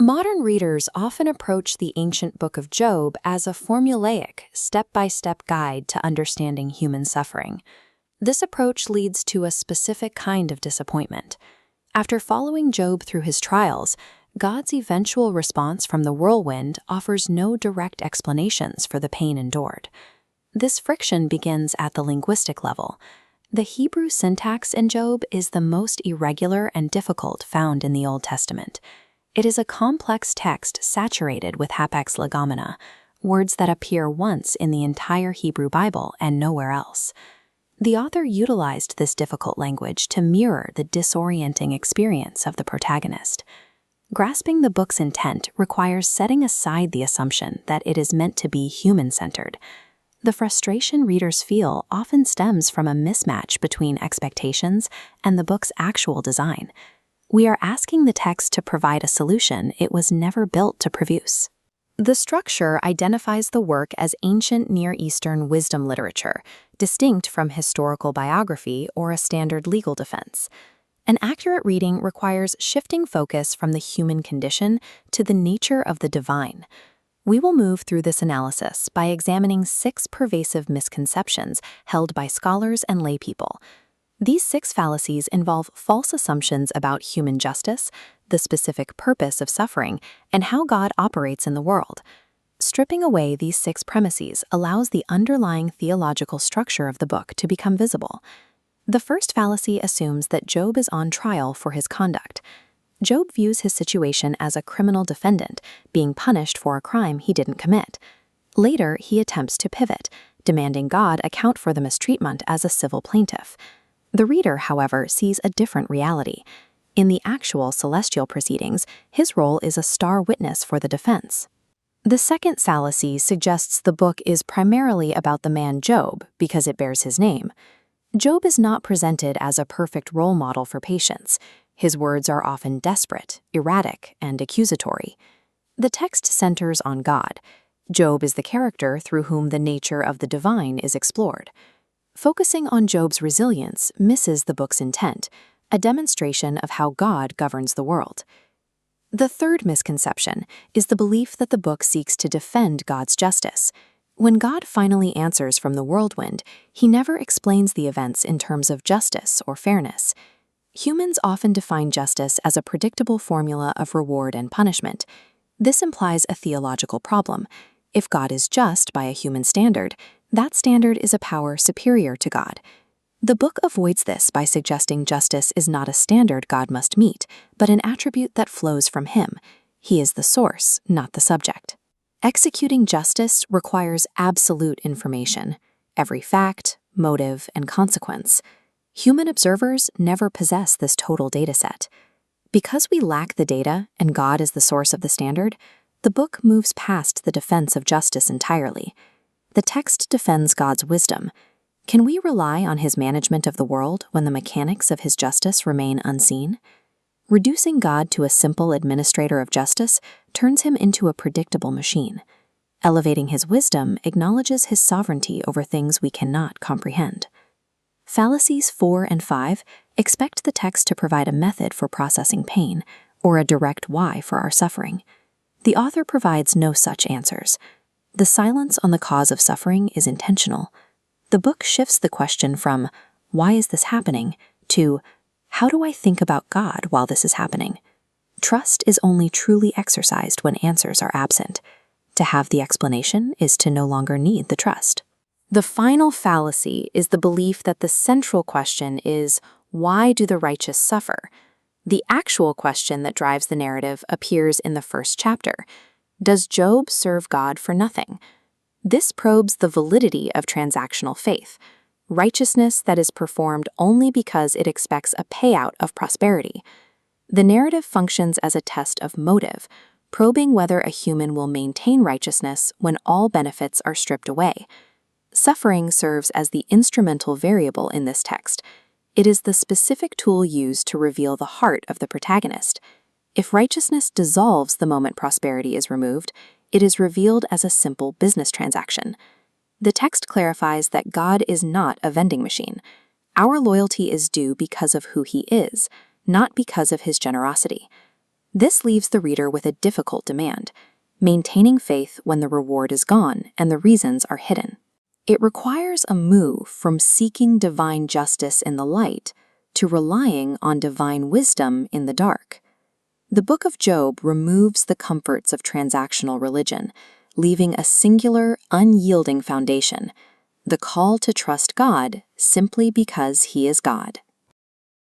Modern readers often approach the ancient book of Job as a formulaic, step-by-step guide to understanding human suffering. This approach leads to a specific kind of disappointment. After following Job through his trials, God's eventual response from the whirlwind offers no direct explanations for the pain endured. This friction begins at the linguistic level. The Hebrew syntax in Job is the most irregular and difficult found in the Old Testament. It is a complex text saturated with hapax legomena, words that appear once in the entire Hebrew Bible and nowhere else. The author utilized this difficult language to mirror the disorienting experience of the protagonist. Grasping the book's intent requires setting aside the assumption that it is meant to be human-centered. The frustration readers feel often stems from a mismatch between expectations and the book's actual design. We are asking the text to provide a solution it was never built to produce. The structure identifies the work as ancient Near Eastern wisdom literature, distinct from historical biography or a standard legal defense. An accurate reading requires shifting focus from the human condition to the nature of the divine. We will move through this analysis by examining 6 pervasive misconceptions held by scholars and laypeople. These 6 fallacies involve false assumptions about human justice, the specific purpose of suffering, and how God operates in the world. Stripping away these 6 premises allows the underlying theological structure of the book to become visible. The first fallacy assumes that Job is on trial for his conduct. Job views his situation as a criminal defendant, being punished for a crime he didn't commit. Later, he attempts to pivot, demanding God account for the mistreatment as a civil plaintiff. The reader, however, sees a different reality. In the actual celestial proceedings, his role is a star witness for the defense. The second fallacy suggests the book is primarily about the man Job because it bears his name. Job is not presented as a perfect role model for patience. His words are often desperate, erratic, and accusatory. The text centers on God. Job is the character through whom the nature of the divine is explored. Focusing on Job's resilience misses the book's intent, a demonstration of how God governs the world. The third misconception is the belief that the book seeks to defend God's justice. When God finally answers from the whirlwind, he never explains the events in terms of justice or fairness. Humans often define justice as a predictable formula of reward and punishment. This implies a theological problem. If God is just by a human standard, that standard is a power superior to God. The book avoids this by suggesting justice is not a standard God must meet, but an attribute that flows from him. He is the source, not the subject. Executing justice requires absolute information, every fact, motive, and consequence. Human observers never possess this total dataset. Because we lack the data and God is the source of the standard, the book moves past the defense of justice entirely. The text defends God's wisdom. Can we rely on his management of the world when the mechanics of his justice remain unseen? Reducing God to a simple administrator of justice turns him into a predictable machine. Elevating his wisdom acknowledges his sovereignty over things we cannot comprehend. Fallacies 4 and 5 expect the text to provide a method for processing pain, or a direct why for our suffering. The author provides no such answers. The silence on the cause of suffering is intentional. The book shifts the question from, "Why is this happening?" to, "How do I think about God while this is happening?" Trust is only truly exercised when answers are absent. To have the explanation is to no longer need the trust. The final fallacy is the belief that the central question is, why do the righteous suffer? The actual question that drives the narrative appears in the first chapter. Does Job serve God for nothing? This probes the validity of transactional faith, righteousness that is performed only because it expects a payout of prosperity. The narrative functions as a test of motive, probing whether a human will maintain righteousness when all benefits are stripped away. Suffering serves as the instrumental variable in this text. It is the specific tool used to reveal the heart of the protagonist. If righteousness dissolves the moment prosperity is removed, it is revealed as a simple business transaction. The text clarifies that God is not a vending machine. Our loyalty is due because of who he is, not because of his generosity. This leaves the reader with a difficult demand: maintaining faith when the reward is gone and the reasons are hidden. It requires a move from seeking divine justice in the light to relying on divine wisdom in the dark. The Book of Job removes the comforts of transactional religion, leaving a singular, unyielding foundation: the call to trust God simply because He is God.